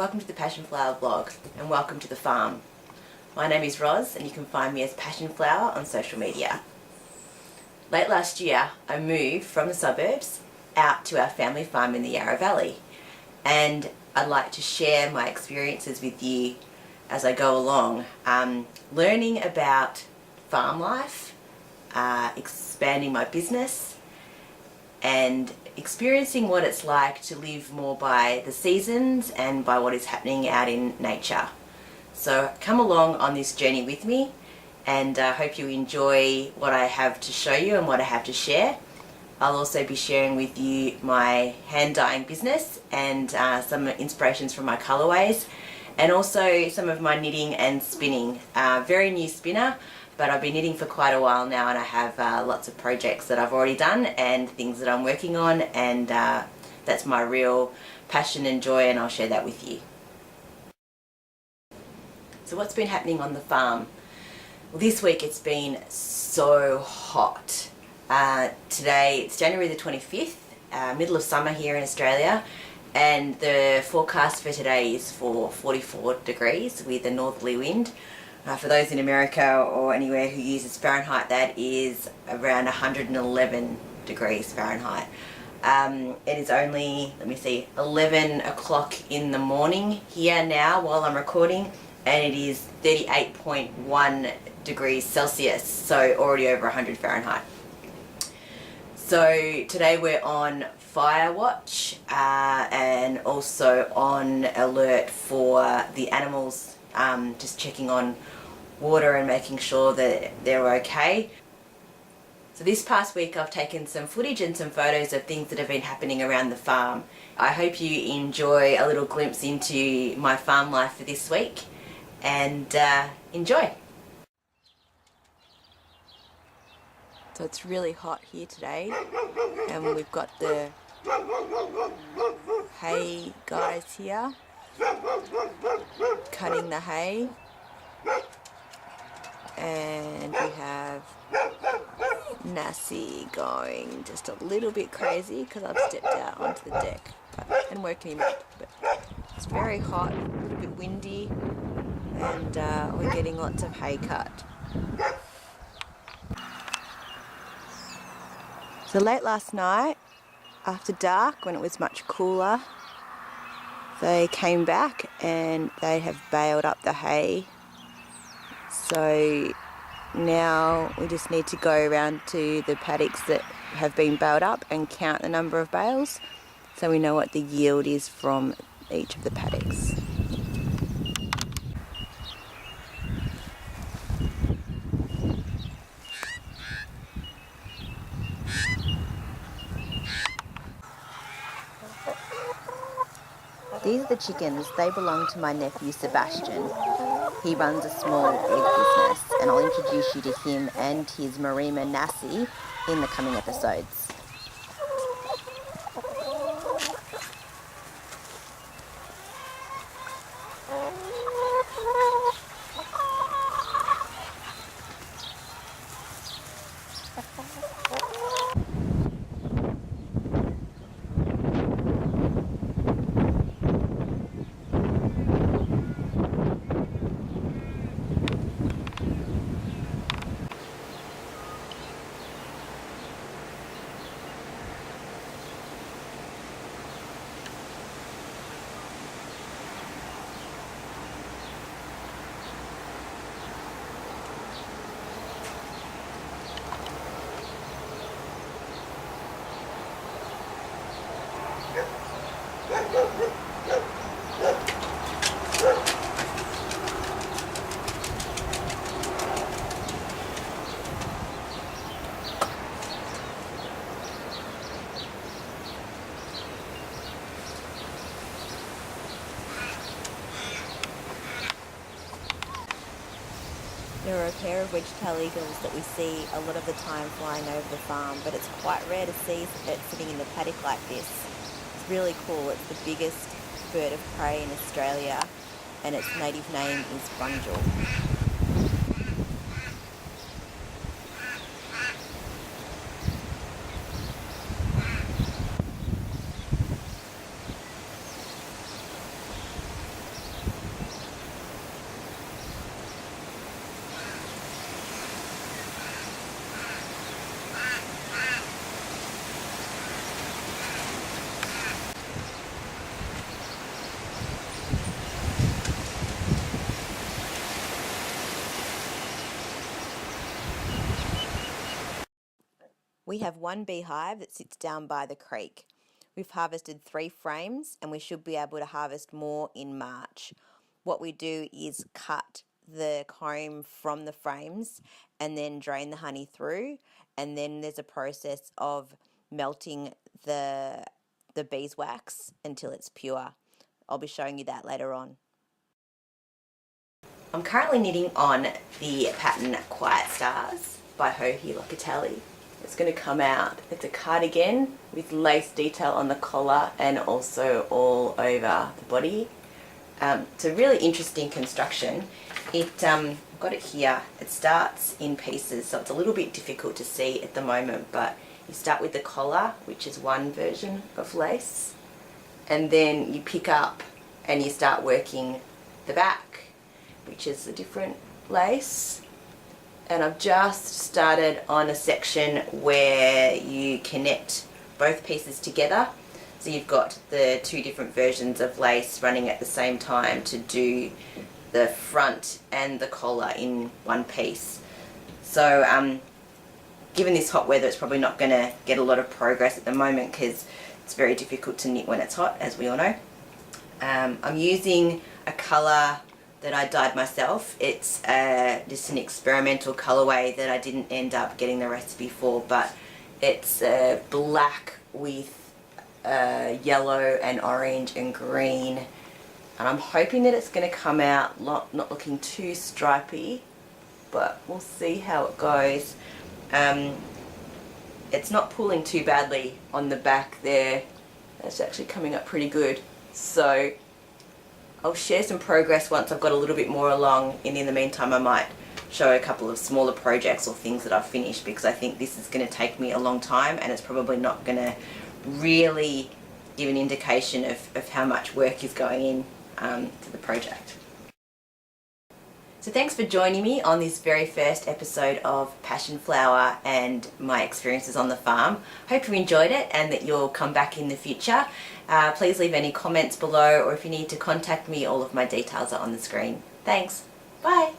welcome to the Passion Flower blog and welcome to the farm. My name is Roz and you can find me as Passion Flower on social media. Late last year I moved from the suburbs out to our family farm in the Yarra Valley, and I'd like to share my experiences with you as I go along, learning about farm life, expanding my business and experiencing what it's like to live more by the seasons and by what is happening out in nature. So come along on this journey with me, and I hope you enjoy what I have to show you and what I have to share. I'll also be sharing with you my hand dyeing business and some inspirations from my colorways, and also some of my knitting and spinning. Very new spinner, but I've been knitting for quite a while now, and I have lots of projects that I've already done and things that I'm working on, and that's my real passion and joy, and I'll share that with you. So what's been happening on the farm? Well, this week it's been so hot. Today it's January the 25th, middle of summer here in Australia, and the forecast for today is for 44 degrees with a northerly wind. For those in America or anywhere who uses Fahrenheit, that is around 111 degrees Fahrenheit. It is only, 11 o'clock in the morning here now while I'm recording, and it is 38.1 degrees Celsius, so already over 100 Fahrenheit. So today we're on fire watch and also on alert for the animals, just checking on water and making sure that they're okay. So this past week I've taken some footage and some photos of things that have been happening around the farm. I hope you enjoy a little glimpse into my farm life for this week, and enjoy. So it's really hot here today, and we've got the hay guys here cutting the hay, and we have Nassie going just a little bit crazy because I've stepped out onto the deck and woken him up. But it's very hot, a little bit windy, and we're getting lots of hay cut. So late last night, after dark, when it was much cooler, they came back and they have baled up the hay. So now we just need to go around to the paddocks that have been baled up and count the number of bales, so we know what the yield is from each of the paddocks. These are the chickens. They belong to my nephew Sebastian. He runs a small egg business, and I'll introduce you to him and his Marima Nassie in the coming episodes. There are a pair of wedge-tailed eagles that we see a lot of the time flying over the farm, but it's quite rare to see it sitting in the paddock like this. It's really cool. It's the biggest bird of prey in Australia, and its native name is Bunjil. We have one beehive that sits down by the creek. We've harvested 3 frames and we should be able to harvest more in March. What we do is cut the comb from the frames and then drain the honey through, and then there's a process of melting the beeswax until it's pure. I'll be showing you that later on. I'm currently knitting on the pattern Quiet Stars by Hohi Locatelli. It's going to come out. It's a cardigan with lace detail on the collar and also all over the body. It's a really interesting construction. I've got it here. It starts in pieces, so it's a little bit difficult to see at the moment, but you start with the collar, which is one version of lace, and then you pick up and you start working the back, which is a different lace. And I've just started on a section where you connect both pieces together. So you've got the 2 different versions of lace running at the same time to do the front and the collar in one piece. So given this hot weather, it's probably not going to get a lot of progress at the moment because it's very difficult to knit when it's hot, as we all know. I'm using a colour that I dyed myself. It's just an experimental colorway that I didn't end up getting the recipe for, but it's black with yellow and orange and green, and I'm hoping that it's going to come out not looking too stripy, but we'll see how it goes. It's not pulling too badly on the back there. It's actually coming up pretty good, so I'll share some progress once I've got a little bit more along, and in the meantime I might show a couple of smaller projects or things that I've finished, because I think this is going to take me a long time and it's probably not going to really give an indication of how much work is going in to the project. So thanks for joining me on this very first episode of Passion Flower and my experiences on the farm. Hope you enjoyed it and that you'll come back in the future. Please leave any comments below, or if you need to contact me, all of my details are on the screen. Thanks. Bye.